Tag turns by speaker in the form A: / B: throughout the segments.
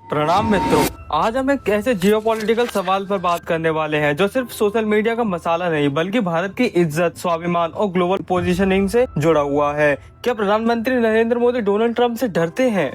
A: प्रणाम मित्रों, आज हम एक ऐसे जियोपॉलिटिकल सवाल पर बात करने वाले हैं जो सिर्फ सोशल मीडिया का मसाला नहीं बल्कि भारत की इज्जत, स्वाभिमान और ग्लोबल पोजीशनिंग से जुड़ा हुआ है। क्या प्रधानमंत्री नरेंद्र मोदी डोनाल्ड ट्रंप से डरते हैं?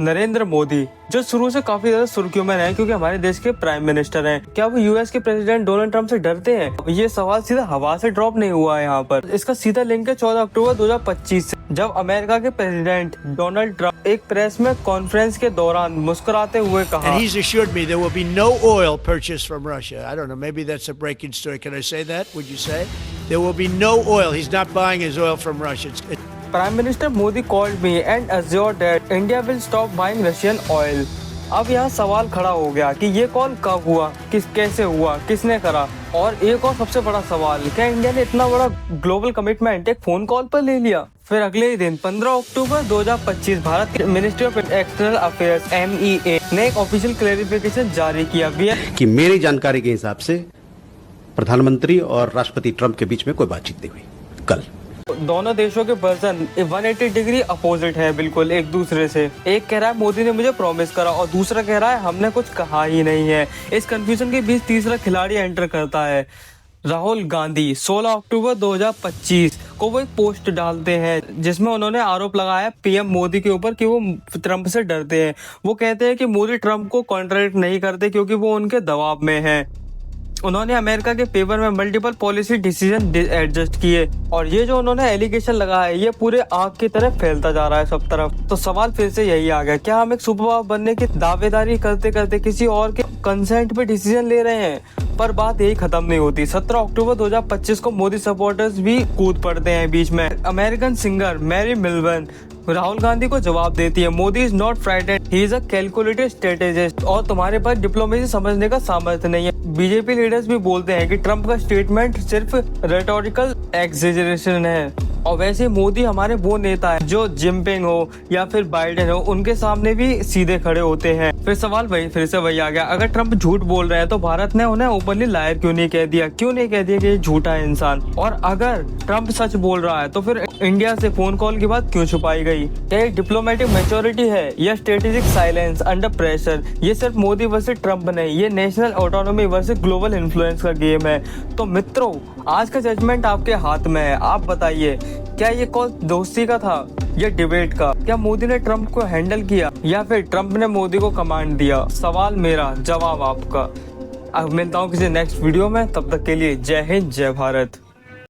A: नरेंद्र मोदी जो शुरू से काफी ज्यादा सुर्खियों में रहे क्योंकि हमारे देश के प्राइम मिनिस्टर हैं, क्या वो यूएस के प्रेसिडेंट डोनाल्ड ट्रंप से डरते हैं? ये सवाल सीधा हवा से ड्रॉप नहीं हुआ है यहाँ पर। इसका सीधा लिंक है 14 अक्टूबर 2025 से, जब अमेरिका के प्रेसिडेंट डोनाल्ड ट्रंप एक प्रेस में कॉन्फ्रेंस के दौरान मुस्कुराते हुए कहा,
B: And he's assured me there will be no oil purchased from Russia. I don't know, maybe that's a breaking story. Can I say that? Would you say? There will be no oil. He's not buying his oil from Russia.
A: Prime minister Modi called me and assured that India will stop buying Russian oil. अब यहाँ सवाल खड़ा हो गया कि ये call कब हुआ, कैसे हुआ, किसने करा? और एक और सबसे बड़ा सवाल, क्या इंडिया ने इतना बड़ा ग्लोबल कमिटमेंट एक फोन कॉल पर ले लिया? फिर अगले ही दिन 15 अक्टूबर 2025 भारत के ministry of external affairs MEA ने एक ऑफिशियल क्लैरिफिकेशन जारी किया
C: कि मेरी जानकारी के हिसाब से प्रधानमंत्री और राष्ट्रपति ट्रंप के बीच में कोई बातचीत नहीं हुई कल।
A: दोनों देशों के वर्जन 180 डिग्री अपोजिट है बिल्कुल एक दूसरे से। एक कह रहा है मोदी ने मुझे प्रॉमिस करा और दूसरा कह रहा है हमने कुछ कहा ही नहीं है। इस कंफ्यूजन के बीच तीसरा खिलाड़ी एंटर करता है, राहुल गांधी। 16 अक्टूबर 2025 को वो एक पोस्ट डालते हैं जिसमें उन्होंने आरोप लगाया पीएम मोदी के ऊपर कि वो ट्रंप से डरते हैं। वो कहते हैं कि मोदी ट्रंप को कॉन्ट्रैक्ट नहीं करते क्योंकि वो उनके दबाव में है। उन्होंने अमेरिका के फेवर में मल्टीपल पॉलिसी डिसीजन एडजस्ट किए और ये जो उन्होंने एलिगेशन लगाया है ये पूरे आग की तरफ फैलता जा रहा है सब तरफ। तो सवाल फिर से यही आ गया, क्या हम एक सुपर पावर बनने की दावेदारी करते करते किसी और के कंसेंट पे डिसीजन ले रहे हैं? पर बात यही खत्म नहीं होती। 17 अक्टूबर 2025 को मोदी सपोर्टर्स भी कूद पड़ते हैं बीच में। American singer Mary Millben Rahul Gandhi को जवाब देती है, Modi is not frightened, he is a calculated strategist और तुम्हारे पास डिप्लोमेसी समझने का सामर्थ्य नहीं है। बीजेपी लीडर्स भी बोलते हैं कि ट्रंप का स्टेटमेंट सिर्फ रेटोरिकल एक्सेजरेशन है। और वैसे मोदी हमारे वो नेता है जो जिनपिंग हो या फिर बाइडेन हो, उनके सामने भी सीधे खड़े होते हैं। फिर सवाल फिर से वही आ गया, अगर ट्रंप झूठ बोल रहे हैं तो भारत ने उन्हें ओपनली लायर क्यों नहीं कह दिया? क्यों नहीं कह दिया कि ये झूठा है इंसान? और अगर ट्रंप सच बोल रहा है तो फिर इंडिया से फोन कॉल की बात क्यों छुपाई गई? क्या ये डिप्लोमेटिक मैच्योरिटी है या स्ट्रेटेजिक साइलेंस अंडर प्रेशर? ये सिर्फ मोदी वर्सेस ट्रंप नहीं, ये national autonomy versus global influence का गेम है। तो मित्रों, आज का जजमेंट आपके हाथ में है। आप बताइए, क्या ये कॉल दोस्ती का था या डिबेट का? क्या मोदी ने ट्रंप को हैंडल किया या फिर ट्रंप ने मोदी को कमांड दिया? सवाल मेरा, जवाब आपका। अब मिलता हूँ किसी नेक्स्ट वीडियो में, तब तक के लिए जय हिंद, जय भारत।